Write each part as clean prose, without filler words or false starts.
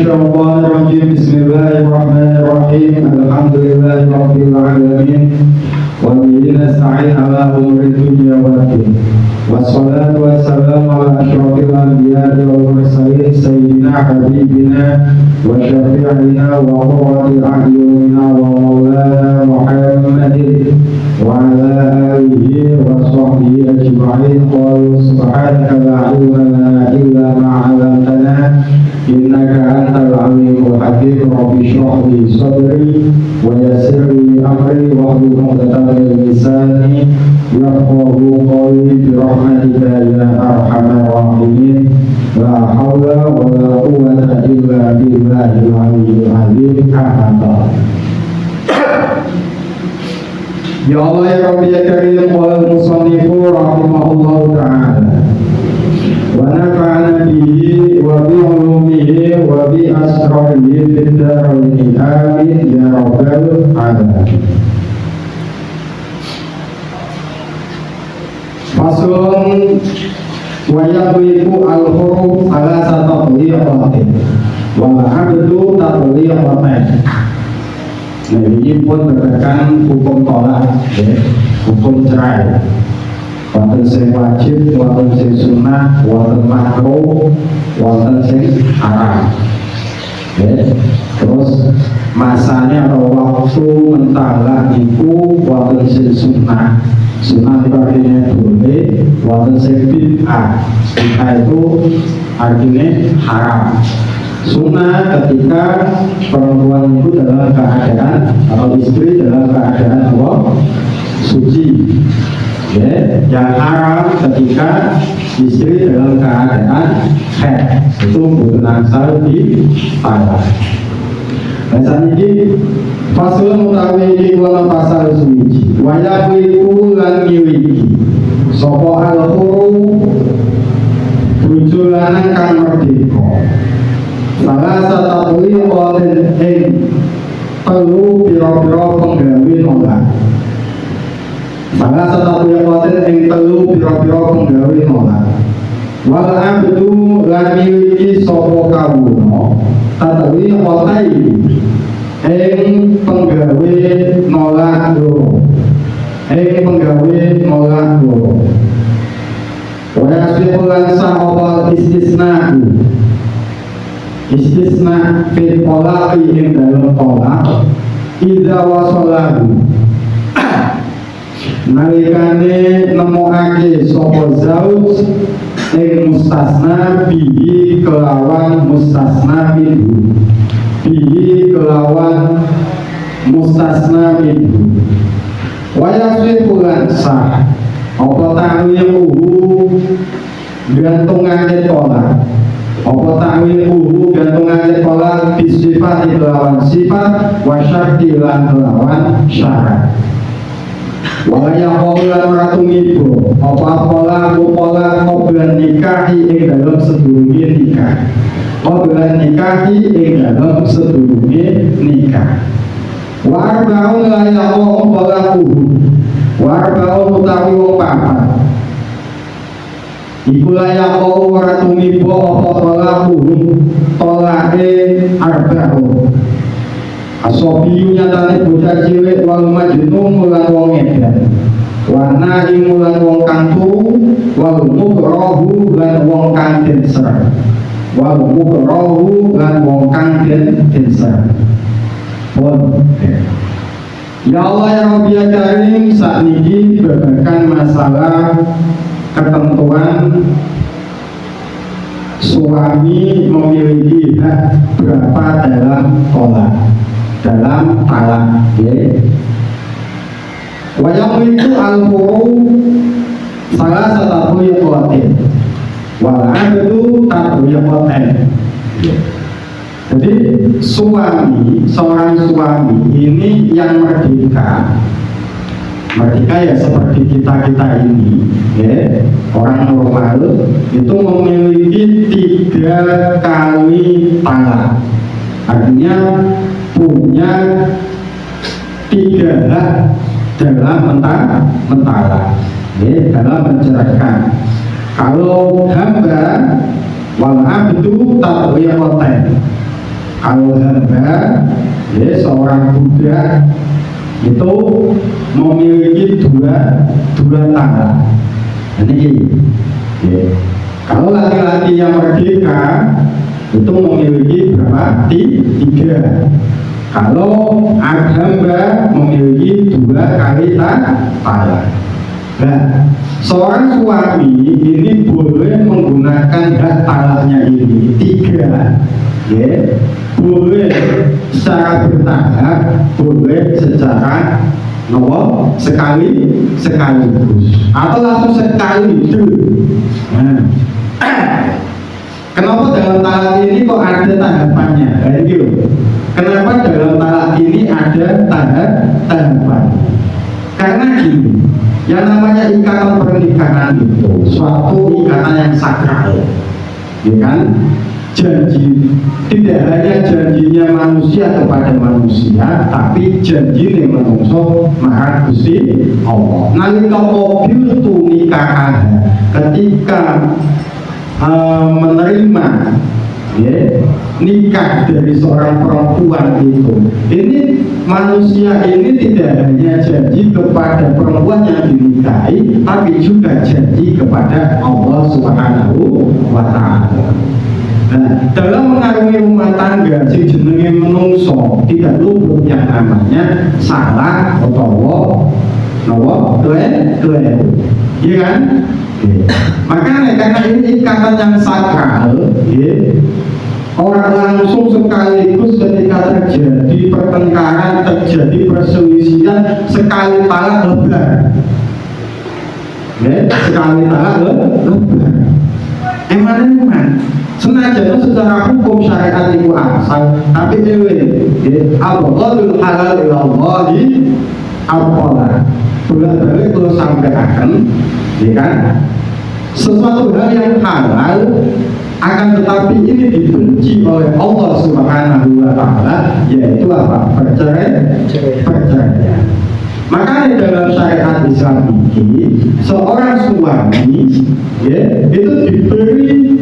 الشيطان الرجيم بسم الله الرحمن الرحيم الحمد لله رب العالمين وبه نستعين على أمور الدنيا والدين والصلاة والسلام على أشرف الأنبياء والمرسلين سيدنا حبيبنا وشفيعنا وقرة أعيننا ومولانا محمد وعلى آله وصحبه أجمعين قالوا سبحانك لا علم لنا إلا ما علمتنا إنك أنت العليم الحكيم رب اشرح لي صدري ويسر لي أمري واحلل عقدة من لساني يفقهوا قولي برحمتك يا أرحم الراحمين لا حول ولا قوة إلا بالله العلي العظيم أحدا. Ya Allah ya Rabbi ya Karim qala al-musannifu rahimahullahu ta'ala wa nafa'ana bihi wa bi ulumihi wa bi asrarihi fid dharain amin ya rabbal alamin. Faslun wa yaqifu al-huruf ala sataqliqatin wa abdu taqliqatin. Nah, ini pun berdasarkan hukum tolak, ya, hukum cerai. Wonten sing wajib, wonten sing sunnah, wonten makruh, wonten sing haram. Ya. Terus masanya atau waktu mentalak itu wonten sing sunnah. Sunnah itu artinya boleh, wonten sing bid'ah. Bid'ah itu artinya haram. Sunnah ketika perempuan itu dalam keadaan atau istri dalam keadaan Allah suci, ya. Yang haram ketika istri dalam keadaan haid itu bukan asal di talak. Nah saat ini fasul mutawi ini wala pasal suci wayaku lan miliki sopo al-huru bujulanang kang merdeka. Salah satu oleh perlu biro-biro penggawe nolak. Salah satu oleh perlu biro-biro penggawe nolak. Wal abdu lan miliki sopo kawuno tatawi otai penggawe nolak loro. Penggawe nolak loro. Wa yasbiqulan sa'awal istisna'u. Istisna fil tolaki ing dalam tolak idza wasalahu nalikane nemokake sapa zauj ing mustasna bihi kelawan mustasna minhu bihi kelawan mustasna minhu wayaswi bulan sah apa ta'wiluhu gantungane tolak apa ta'wiluhu gantungane tolak bisifat kelawan sifat wasyarti lan kelawan syarat walaya qawlan ratumibo apa pola qoblan nikahi ing dalam sedurunge nikah qoblan nikahi ing dalam sedurunge nikah warbaun laya qawlan warbaun utawi wong papat iku layak kau waratumibo apa tolake arba'u asobiyu nyatane bocah cilik wal majnun mulan wong edan wana ing mulan wong kantu wal mukrahu lan wong kang denser wal mukrahu lan wong kang denser pun ya Allah ya Rabbi ya Karim saat ini babakan masalah ketentuan suami memiliki hak berapa dalam talak ya. Wayang itu al-huru salah satu yakotin walah itu tak yakotin. Jadi seorang suami ini yang merdeka ya seperti kita ini, ya, orang normal itu memiliki 3 kali talak, artinya punya 3 hak dalam mentalak, ya, dalam menceraikan. Kalau hamba wal abdu tak yakoten Kalau hamba, ya seorang budak itu memiliki dua talak. Ini, ya. Kalau laki-laki yang merdeka itu memiliki berapa? 3. Kalau hamba memiliki 2 kali talak. Nah, seorang suami ini boleh menggunakan hak talaknya ini 3, ya. Boleh secara bertahap, boleh secara sekaligus, atau langsung sekali dulu. Nah, kenapa dalam talak ini kok ada tahapannya? Kenapa dalam talak ini ada tahapan? Karena gini, yang namanya ikatan pernikahan itu suatu ikatan yang sakral, ya kan? Janji, tidak hanya janjinya manusia kepada manusia, tapi janji yang menungso marang Gusti Allah. Nalika mobil tu nikah, ketika menerima, ya, nikah dari seorang perempuan itu, ini manusia ini tidak hanya janji kepada perempuan yang dinikahi, tapi juga janji kepada Allah Subhanahu wa Ta'ala. Nah, dalam mengarungi rumah tangga sing jenenge menungso tidak luput yang namanya salah utawa keliru, iya kan? Makanya karena ini ikatan yang sakral, orang langsung sekaligus ketika terjadi pertengkaran, terjadi perselisihan, sekali talak lebar, sekali talak lebar. Emang senajan secara hukum syariat itu asal, tapi Allahul halal ilallahi al-qola. Bolak-balik kalau sampaikan, ya kan, sesuatu hal yang halal akan tetapi ini dibenci oleh Allah Subhanahu wa Ta'ala, yaitu apa? Perceraian. Makanya dalam syariat Islam ini seorang suami, ya, itu diberi,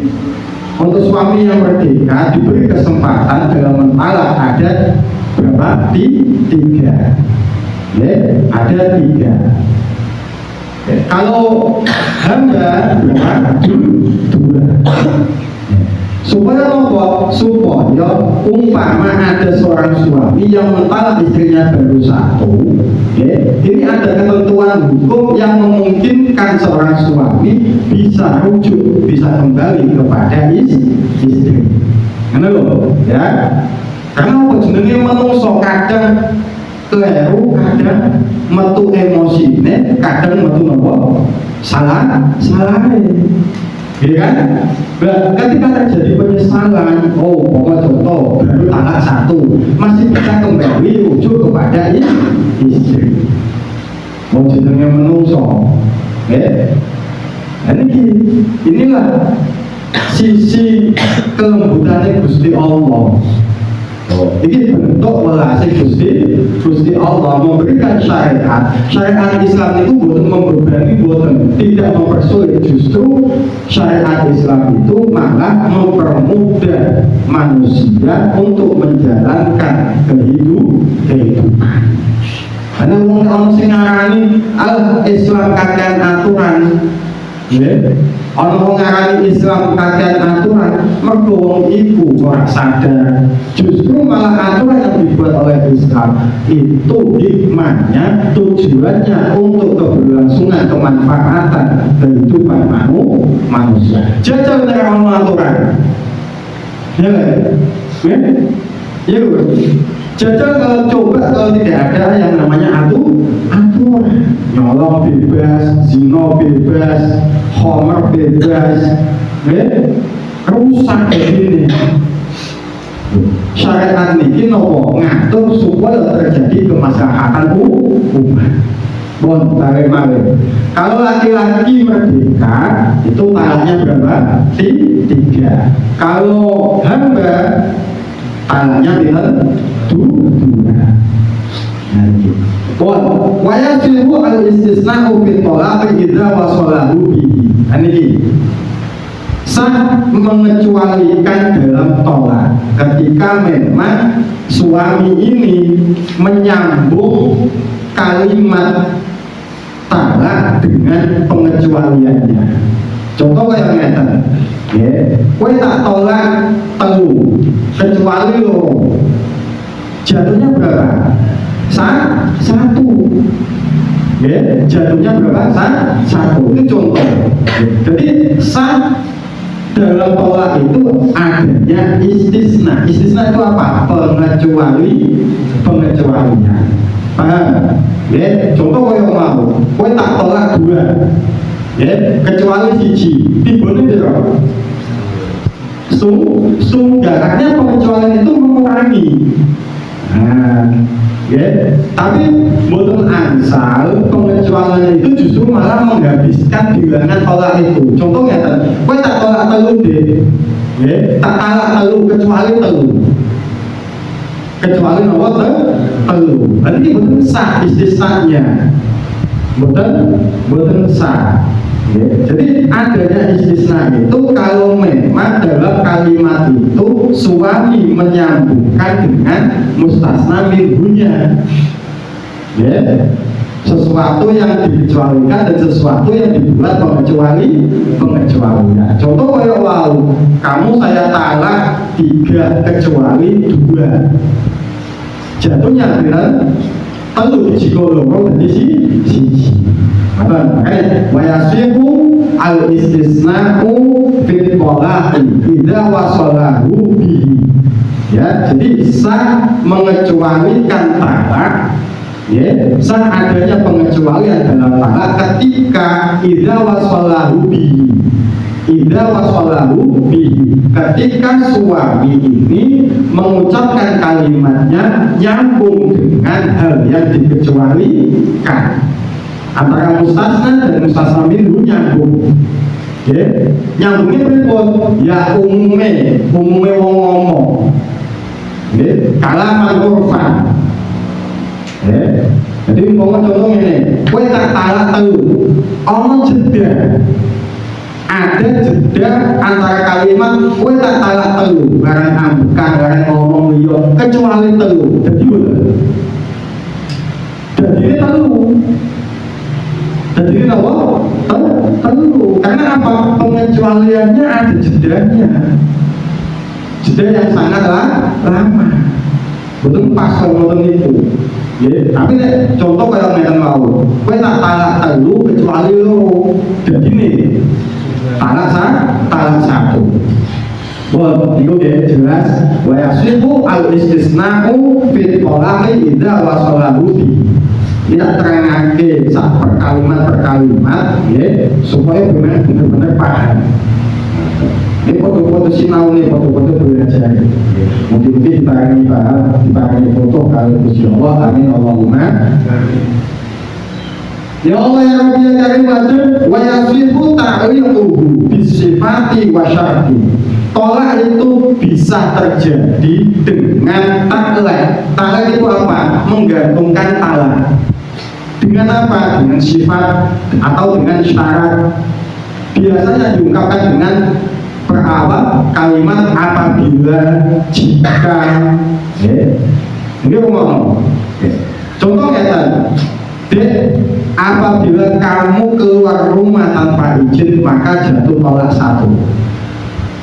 untuk suami yang merdeka diberi kesempatan dalam mentalak ada berapa? 3, ya, ada 3. Ya, kalau hamba berapa? 2. Supaya apa? Supaya umpama ada seorang suami yang mentalak istrinya baru 1, ya, ini ada ketentuan hukum yang memungkinkan seorang suami bisa rujuk, bisa kembali kepada istri. Karena loh, ya, karena apa? Jenenge menungso kadang keliru, kadang metu emosine, kadang metu nopo salah. Ya kan? Ketika terjadi penyesalan, pokoknya contoh baru talak 1, masih bisa kembali rujuk kepada istri. Mau jenenge menungso, ya. Inilah sisi kelembutannya Gusti Allah. Ini bentuk welase Gusti Allah memberikan syariat. Syariat Islam itu bukan membebani, bukan tidak mempersulit, justru syariat Islam itu malah mempermudah manusia untuk menjalankan kehidupan. Karena orang sing ngarani Islam kakean aturan, orang ngarani Islam kakean aturan, mergo wong iku ora sadar. Justru malah aturan yang dibuat oleh Islam itu hikmahnya, tujuannya untuk keberlangsungan kemanfaatan kehidupan manusia. Jajal dengan aturan, ya, jajal kalau tidak ada yang namanya aturan, nyolong bebas, zina bebas, homer bebas, rusak begini. Syariat ini nopo ngatur supaya terjadi kemaslahatan umat. Kalau laki-laki merdeka itu talaknya berapa? 3. Kalau hamba talaknya 2. Waya silhu al-istisna'u fi tolak idza wasalahu bihi. Ini sah mengecualikan dalam tolak ketika memang suami ini menyambung kalimat talak dengan pengecualiannya. Contoh kayak ngeten, ya, kowe tak tolak telu kecuali lo, jatuhnya berapa? Satu. Ya, jatuhnya berapa? Satu. Itu contoh. Jadi dalam tolak itu adanya istisna. Istisna itu apa? Pengecualian. Paham? Ya, contoh kayak mau, kowe tak tolak 2. Ya, kecuali siji. Tibone piro? Jaraknya pengecualian itu mengurangi. Nah, ya, tapi boten ansal pengecualian itu justru malah menghabiskan bilangan tolak itu. Contohnya tadi, kowe tak tolak telu deh, ya, tak tolak telu kecuali telu, kecuali nomor telu. Berarti boten sah istisnanya, boten sah. Ya, jadi adanya istisna itu kalau memang dalam kalimat itu suami menyambungkan dengan mustasna minhunya, ya, sesuatu yang dikecualikan dan sesuatu yang dibuat pengecualian. Contoh kayak wow, kamu saya talak 3 kecuali 2, jatuhnya dengan telu psikolog dari siji. Makanya wayasihu al istisna'u fil qola'i idza wasalahu bihi. Ya, jadi sah mengecualikan talak, ya, sah adanya pengecualian dalam talak ketika idza wasalahu bihi. Idza wasalahu bihi, ketika suami ini mengucapkan kalimatnya nyambung dengan hal yang dikecualikan. Antara mustasna dan mustasna minhu nyambung. Ya, nyambungnya pripun? Ya umume wong ngomong. Ya, kalaman urfan. Ya, jadi umpama contoh ini, kowe tak talak telu, ana jeda. Ada jeda antara kalimat kowe tak talak telu, barang ambekan, barang ngomong liya, kecuali telu. Jadi boten. Jadi telu. Jadi apa? Telu. Karena apa? Pengecualiannya ada jedanya. Jeda yang sangat lama. Betul pas kalau itu. Ya, tapi contoh kalau ngeten mau, kowe tak talak telu kecuali lo. Jadi nih, talak 1. Wah, itu ya jelas. Wa yasihu al istisna'u fil qola'i idza wasalahu bihi. Tidak terangake sak per kalimat, ya, supaya benar-benar paham. Ini foto-foto sinau nih, foto-foto belajar. Mungkin dipakai paham, dipakai foto kalau Gusti Allah, amin Allahumma. Ya Allah ya Rabbi ya Karim wajib wa yasifu ta'liquhu bisifati wa syarti. Tolak itu bisa terjadi dengan taklek. Taklek itu apa? Menggantungkan talak. Dengan apa? Dengan sifat atau dengan syarat. Biasanya diungkapkan dengan kalimat apabila, jika. Ini ngomong. Contohnya tadi, apabila kamu keluar rumah tanpa izin maka jatuh tolak 1.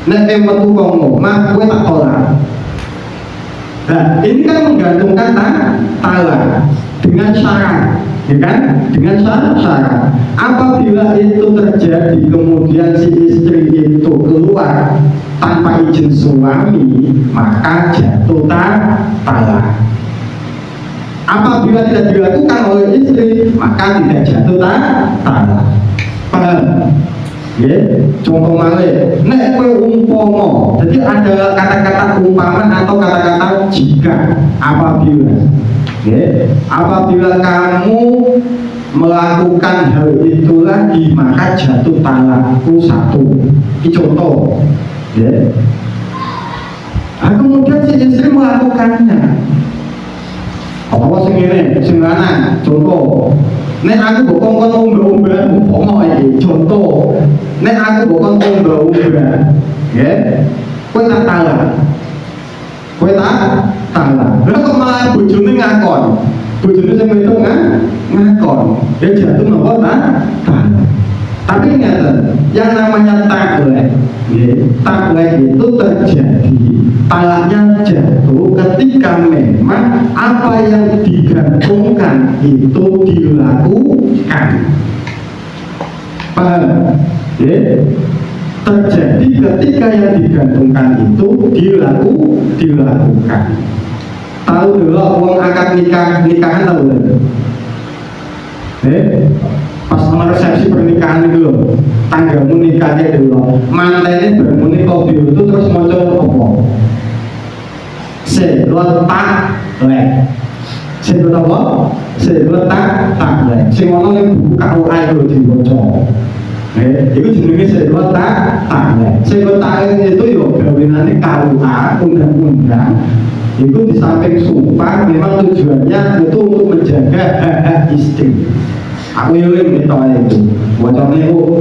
Nek metu kono, mak kowe tak tolak. Nah, ini kan menggantungkan talak dengan syarat, ya kan? Dengan syarat. Apabila itu terjadi kemudian si istri itu keluar tanpa izin suami, maka jatuh talak. Apabila tidak dilakukan oleh istri, maka tidak jatuh talak. Paham? Ya, contoh malih, nek kowe umpama, jadi ada kata-kata umpaman atau kata-kata jika, apabila, ya, apabila kamu melakukan hal itu lagi maka jatuh talakku 1. Ini contoh, ya. Nah, kemudian si istri melakukannya. Apa sing ngene, sing lanang, contoh. Nek aku bokong omba-omba, umpama iki contoh. Nek aku bokong omba-omba, ya. Kowe tak talak. taala. Lha kok malah bojone ngakon. Bojone sing wedok ngakon. Ya jatuh napa taala. Tapi ingat, yang namanya taklek, taklek itu terjadi, talaknya jatuh ketika memang apa yang digantungkan itu dilakukan. Paham? Terjadi ketika yang digantungkan itu dilakukan. Tahu dulu uang akad nikahan tahu dulu. Pas resepsi pernikahan itu loh, tanggamu nikahnya dulu, mantannya bermuni kopi itu terus muncul apa? Selotak lek, selotak apa? Selotak tak lek. Semono yang buku KUA itu dibaca. Itu jenisnya selotak tak lek. Selotak itu yo gawinane KUA undang-undang. Itu di samping sumpah memang tujuannya itu untuk menjaga hak-hak istri. Aku yang minta itu, wajarnya itu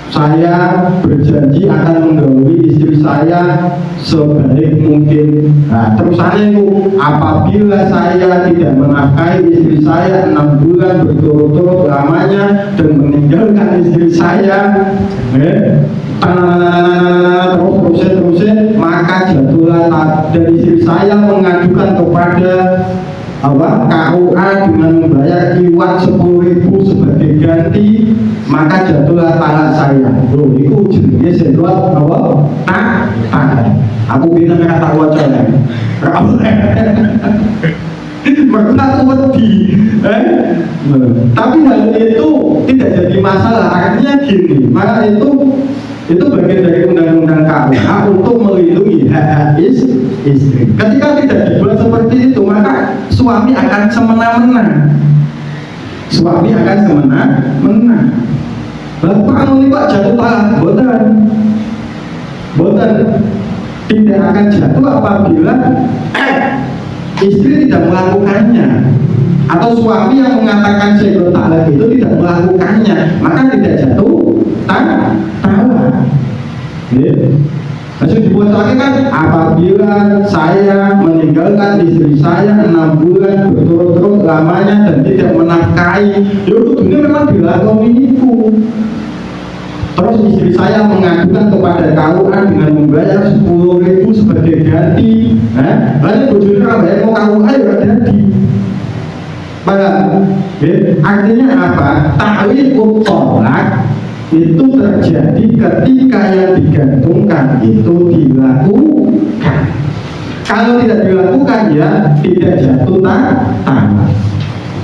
saya berjanji akan menggauli istri saya sebaik mungkin. Nah, terusannya itu apabila saya tidak menafkahi istri saya 6 bulan berturut-turut lamanya dan meninggalkan istri saya, terusnya maka jatuhlah dari istri saya mengajukan kepada KUA dengan membayar iuran 10.000 sebagai ganti, maka jatuhlah talak saya. Loh, itu jenisnya sesuatu apa? Tak. Aku bilang kata wajahnya. Mereka wedi. Tapi hal itu tidak jadi masalah. Artinya gini, maka itu bagian dari undang-undang KUA untuk melindungi hak-hak istri. Ketika tidak dibuat seperti itu, maka suami akan semena-mena. Suami akan semena-mena. Bapak ini Pak jatuh talak, boten tidak akan jatuh apabila istri tidak melakukannya, atau suami yang mengatakan saya talak itu tidak melakukannya, maka tidak jatuh talak. Maksud dibuat lagi kan apabila saya meninggalkan istri saya 6 bulan berturut-turut lamanya dan tidak menafkahi, ya ini memang dilakoni itu. Terus istri saya mengajukan kepada KUA dengan membayar 10.000 sebagai ganti. Lalu bojone kalau bayar mau KUA ya ganti. Artinya apa? Ta'liqut thalaq itu terjadi ketika yang digantungkan itu dilakukan. Kalau tidak dilakukan ya tidak jatuh talak.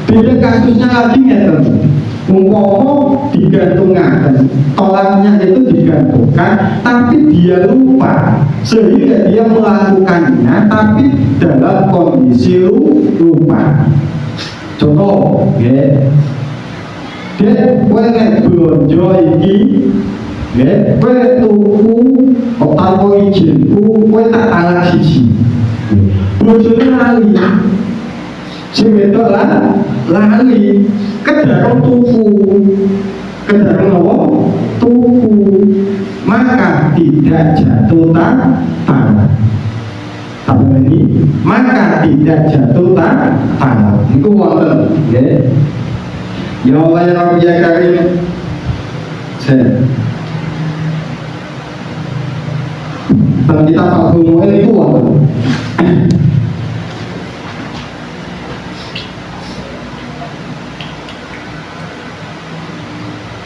Beda kasusnya lagi ya teman. Umpama digantungkan, tolaknya itu digantungkan, tapi dia lupa, sehingga dia melakukannya, tapi dalam kondisi lupa. Contoh, dia pengen belanja iki, pengen tuku, tanpa izinku, tak talak siji. Bojone lali, sing wedok lali, kedarung tuku, maka tidak jatuh talak. Maka tidak jatuh talak. Itu wonten, nggih. Ya Allah ya Rabbi ya Karim. Dan kita Pak Bumo ini wonten.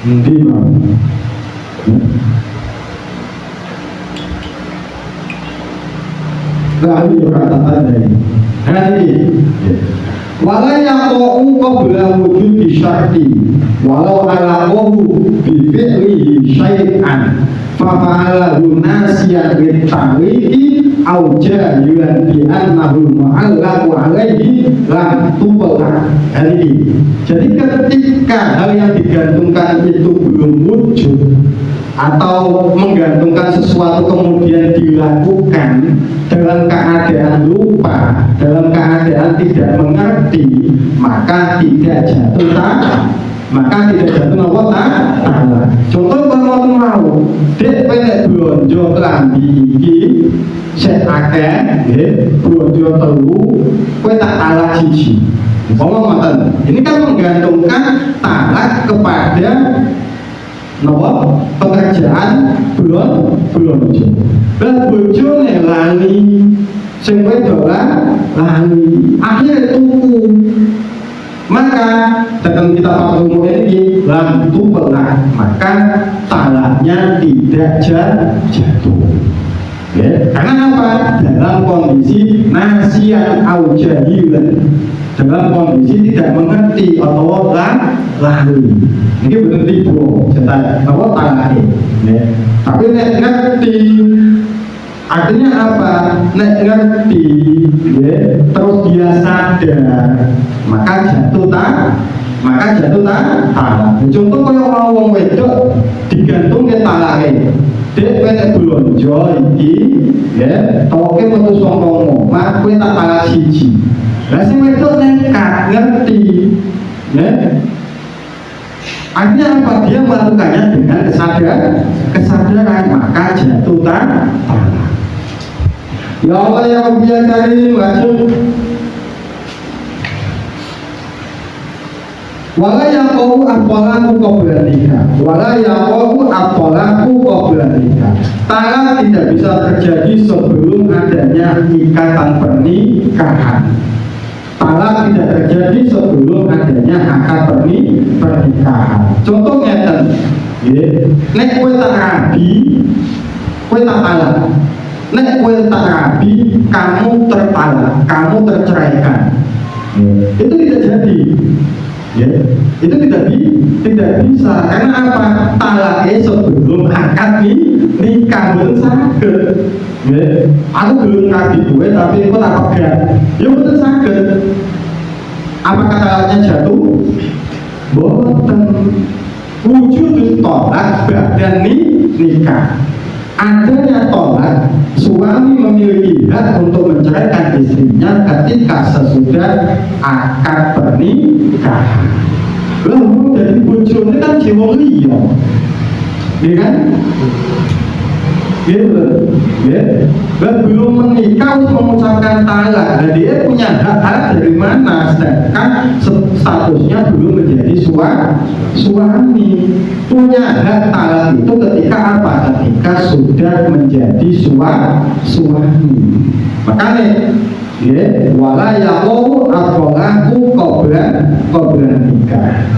Nanti Pak. Lalu juga kata dari hari walau yaqa'u qabla wujudi syarti walau alaqahu bi fi'lihi syai'an fa fa'alahu nasiyan bitawiki au jahilan bi annahu mu'allaqu alaihi lam tubalak. Jadi ketika hal yang digantungkan itu belum wujud atau menggantungkan sesuatu kemudian dilakukan dalam keadaan lupa, dalam keadaan tidak mengerti, maka tidak jatuh talak. Contoh kalau mau dek pengen belanja kelambi iki set akeh nggih bojo telu kowe tak talak siji. Umpama ngoten. Ini kan menggantungkan talak kepada napa pekerjaan blonjo. Lah bojone lali sing wedok lali akhirnya tuku. Maka dalam kitab umum ini lam tupelak, maka talaknya tidak jatuh. Ya, karena apa? Dalam kondisi nasian au jahilan, dalam kondisi tidak mengerti atau lali. Ini benar tipu, cetak apa talak ini. Ya. Tapi nek ngerti, artinya apa? Nek ngerti, ya, terus dia sadar, maka jatuh talak. Contoh kalau mau wong wedok digantung ke talake. Dek kowe nek blonjo iki, ya, toke metu saka omah, kowe tak talak siji. Lah sing wedok nekat ngerti, ya. Artinya apa? Dia melakukannya dengan kesadaran, maka jatuh talak. Ya Allah ya Rabbi ya Karim, wala yaqau aqalaku qabla nikah, wala yaqau aqalaku qabla nikah. Talak tidak bisa terjadi sebelum adanya ikatan pernikahan. Talak tidak terjadi sebelum adanya akad pernikahan. Contoh ngeten, nggih, nek kowe tak rabi, kowe tak talak. Nek kowe tak rabi, kamu tertalak, kamu terceraikan. Itu tidak jadi. Ya, itu tidak bisa karena apa? Talaknya sebelum akad nikah betul sakit. Ya, aku belum rabi gue tapi aku tak pegat. Ya betul sakit. Apakah talaknya jatuh? Boten. Wujud tolak badan nikah. Adanya tolak, suami memiliki hak untuk menceraikan istrinya ketika sesudah akad pernikahan. Lalu dari bojone kan jiwa liya, ya kan? Gitu, ya. Belum menikah mengucapkan talak, nah dia punya hak dari mana? Sedangkan statusnya belum menjadi suami. Punya hak talak itu ketika apa? Ketika sudah menjadi suami. Makanya, ya, wala yaqau aqalaku qabla nikah.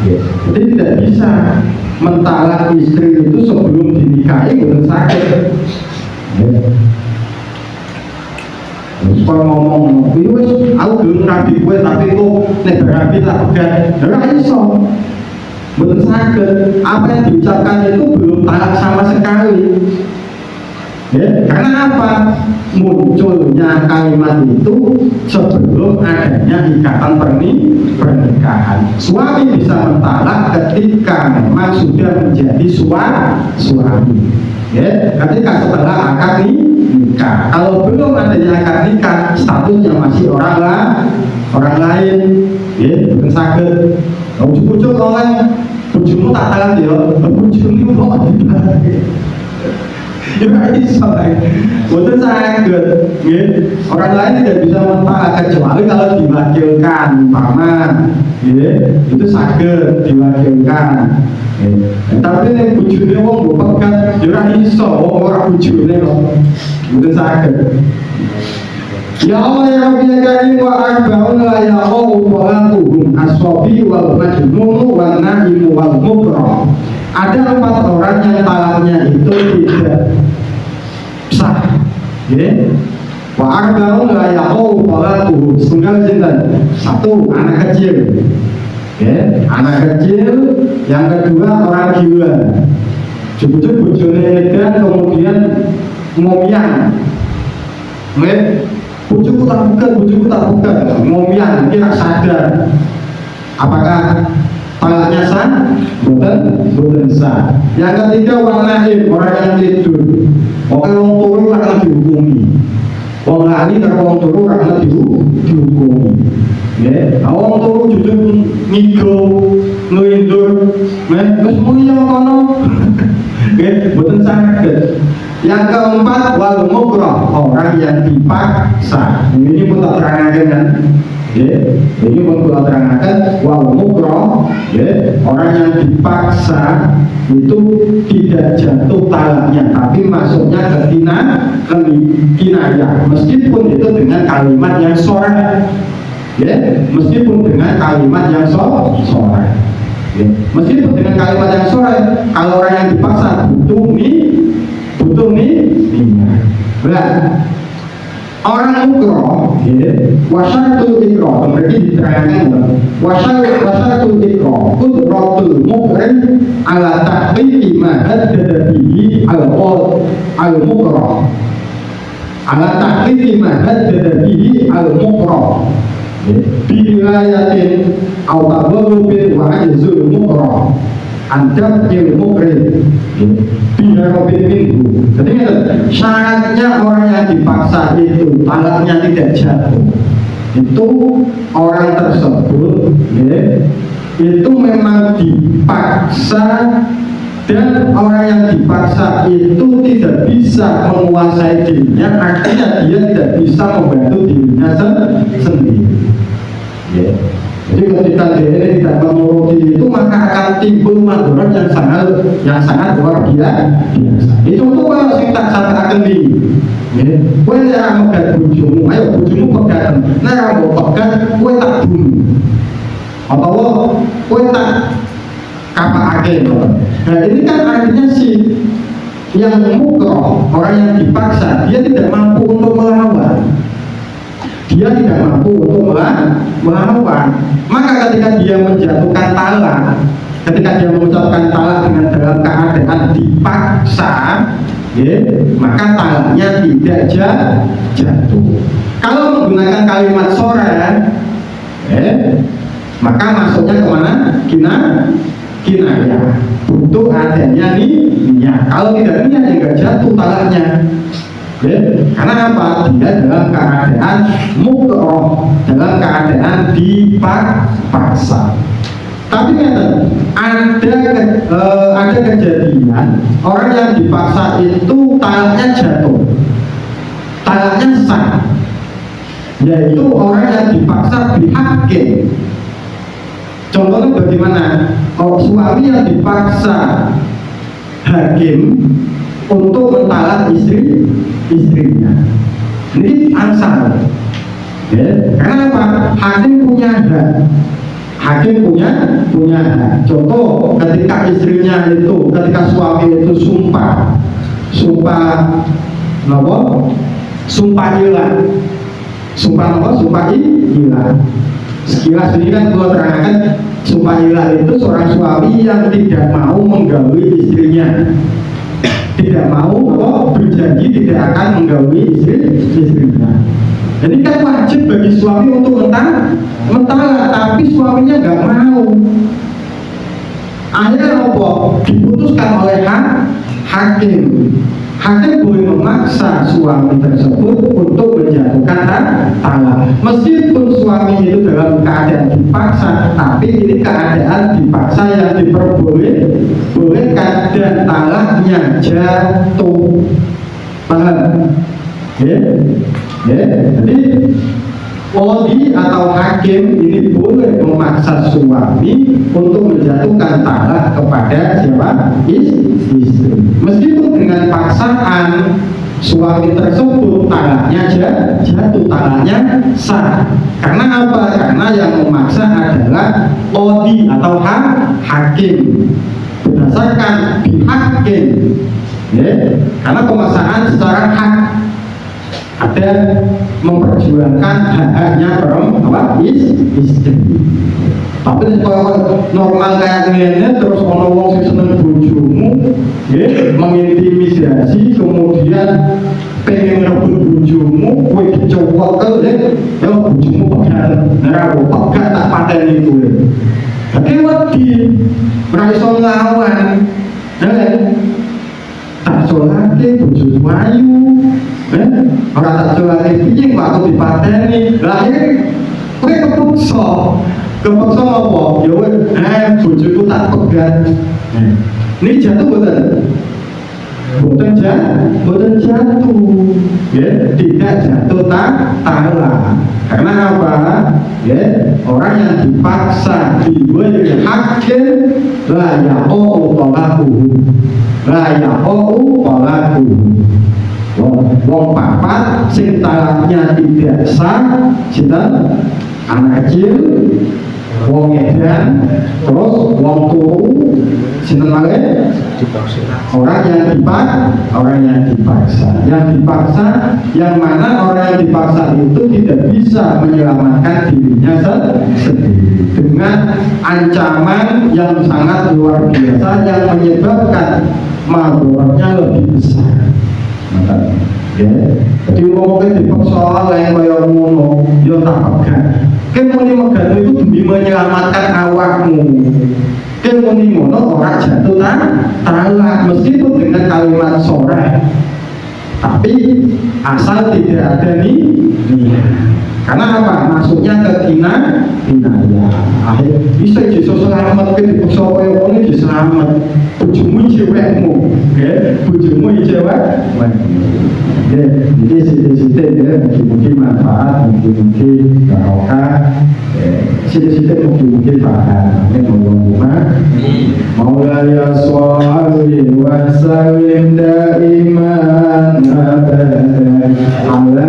Jadi tidak bisa mentalak istri itu sebelum dinikahi belum sakit. Kalau ngomong, wis aku belum rabi gue tapi kok nek rabi tak pegat, ora iso. Belum sakit. Apa yang diucapkan itu belum talak sama sekali. Ya, karena apa? Munculnya kalimat itu sebelum adanya ikatan pernikahan. Suami bisa mentalak ketika memang sudah menjadi suami. Ya, ketika setelah akad nikah. Kalau belum adanya akad nikah, statusnya masih orang lain. Ya, bukan sakit. Ujuk-ujuk oleh bujumu tak talak ya, bujumu kok ditalak. Ya iso betul sakit, ya. Orang lain tidak bisa mentalak kecuali kalau diwakilkan, paman, ya. Itu sakit diwakilkan. Ya. Tapi nih bujurnya wong pegat, ya iso, orang bujurnya kok, betul sakit. Ya Allah ya Rabbi ya Karim wa arba'un la yaqau walatuhum as-sabi wal majnun wal na'imu wal mukram. Ada 4 orang yang talaknya itu tidak sah. Ya. Wa arba'un la yaqau walatuhum. Setunggal jinten. 1 anak kecil. Ya, anak kecil. Yang kedua orang gila. Jujur bojone dan kemudian ngomian. Nggih. Bujuku tak bukan, ngomian, kira sadar. Apakah talaknya sah? Bukan sah. Yang ketiga orang yang tidur. Oke, orang turu akan dihukumi. Orang lali dan orang turu akan dihukumi. Ya, orang turu jujur ngigo, ngelindur, terus mulia kono. Bukan sakit. Yang keempat, wal mukrah, orang yang dipaksa. Ini pun tak terangkan kan? Ya, ini pun tak terangkan wal mukrah, ya, orang yang dipaksa itu tidak jatuh talaknya, tapi masuknya ke kinayah, meskipun itu dengan kalimat yang sore, ya, meskipun dengan kalimat yang sore. Ya. Meskipun dengan kalimat yang sore, kalau orang yang dipaksa butuh niat. Berat. Orang mukroh, wasyaratul ikroh, berarti diterangkan wasyaratul ikroh, kudratul mukrim ala tahqiqi ma haddadabihi al-mukroh, ala tahqiqi ma haddadabihi al-mukroh, biwilayatin awtabalubin wa ajzul mukroh anjab ilmu krim biharobin minggu. Jadi syaratnya orang yang dipaksa itu talaknya tidak jatuh, itu orang tersebut, ya, itu memang dipaksa, dan orang yang dipaksa itu tidak bisa menguasai dirinya, artinya dia tidak bisa membantu dirinya sendiri, ya. Jadi ketika dia tidak menuruti itu, maka akan timbul madharat yang sangat luar biasa. Itu contoh kalau sing tak sampaikan ini, kowe nek megat bojomu, ayo bojomu pegat, nek ora pegat kowe tak bunuh, atau kowe tak kapakake. Nah ini kan artinya si yang mukroh, orang yang dipaksa, dia tidak mampu untuk melawan. Dia tidak mampu untuk melawan. Maka ketika dia menjatuhkan talak, ketika dia mengucapkan talak dengan dalam keadaan dipaksa, ya, maka talaknya tidak jatuh. Kalau menggunakan kalimat sore, maka masuknya kemana? Kinayah. Butuh adanya niat. Kalau tidak niat, ya nggak jatuh talaknya. Karena apa? Dia dalam keadaan mukroh, dalam keadaan dipaksa. Tapi ada kejadian orang yang dipaksa itu talaknya jatuh, talaknya sah, yaitu orang yang dipaksa bihakin. Contohnya bagaimana? Suami yang dipaksa hakim untuk mentalak istrinya, ini ansal, ya. Karena apa? Hakim punya hak. Hakim punya hak. Contoh, ketika istrinya itu, ketika suami itu sumpah gila, sumpah gila. Sekilas ini kan gua terangkan, sumpah gila itu seorang suami yang tidak mau menggauli istrinya, tidak mau berjanji tidak akan menggauli istrinya. Jadi kan wajib bagi suami untuk mentalak, tapi suaminya nggak mau. Akhirnya diputuskan oleh hakim. Hakim boleh memaksa suami tersebut untuk menjatuhkan talak, meskipun suami itu dalam keadaan dipaksa, tapi ini keadaan dipaksa yang diperbolehkan dan talaknya jatuh. Paham? Jadi qadhi atau hakim ini boleh memaksa suami untuk menjatuhkan talak kepada siapa? Istri. Meskipun dengan paksaan suami tersebut talaknya jatuh, talaknya sah. Karena apa? Karena yang memaksa adalah qadhi atau hakim berdasarkan bihakim, karena pemaksaan secara hak, ada memperjuangkan hak-haknya istri. Tapi kalau normal kayak gini terus ono wong sing seneng bojomu, mengintimidasi, kemudian pengen rebut bojomu, kowe dicowok ya bojomu pegat, ora pegat tak pateni kowe. Tapi wedi ora iso nglawan. Tak solake bojomu ayu. Orang tak jualin piye waktu dipateni, lahir kowe kepeksa apa? Ya wis bojoku tak pegat. Ini jatuh boten? Boten jatuh, ya, tidak jatuh ta'ala. Karena apa? Ya, orang yang dipaksa diberi hakin la yaqau talaquhu. Wong papat sing talaknya tidak sah, cinta anak kecil, wong edan, terus wong turu, sinten malih orang yang dipaksa, yang mana orang yang dipaksa itu tidak bisa menyelamatkan dirinya sendiri dengan ancaman yang sangat luar biasa yang menyebabkan madharatnya lebih besar. Maka, ya, jadi ngomongnya dipaksa lain kaya ngono, ya tak pegang. Kan muni megang itu demi menyelamatkan awakmu. Kan muni ngono orang jatuh talak meskipun dengan kalimat sore, tapi asal tidak ada niat. Karena apa? Masuknya ke kinayah. Akhir bisa selamat ke dipaksa kaya ngono selamat. Bojomu cewekmu, ya, bojomu cewekmu. Ya, jadi sidik-sidik ya, mungkin manfaat, mungkin barokah, sidik-sidik mungkin paham. Ini ngomong-ngomong, Maulaya sholli wa sallim daiman abadan ala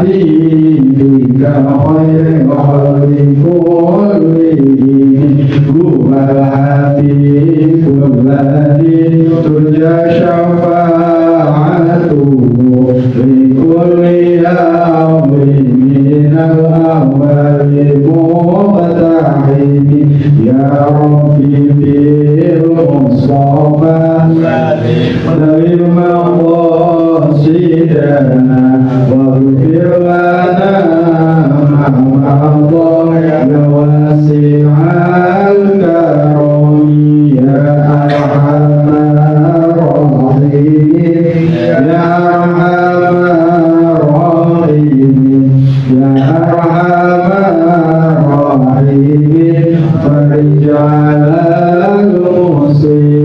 habibika khairil khalqi kullihim huwal habibul ladzi turja syafa'atuhu li kulli amrin minal awwali muqtahimi ya Rabbi bil Mustafa dari maqasidana wa ghfir lana ma'adha ya wasi'al karami ya arhamar rahimin ya arhamar rahimin ya arhamar rahimin farij'al al-muslim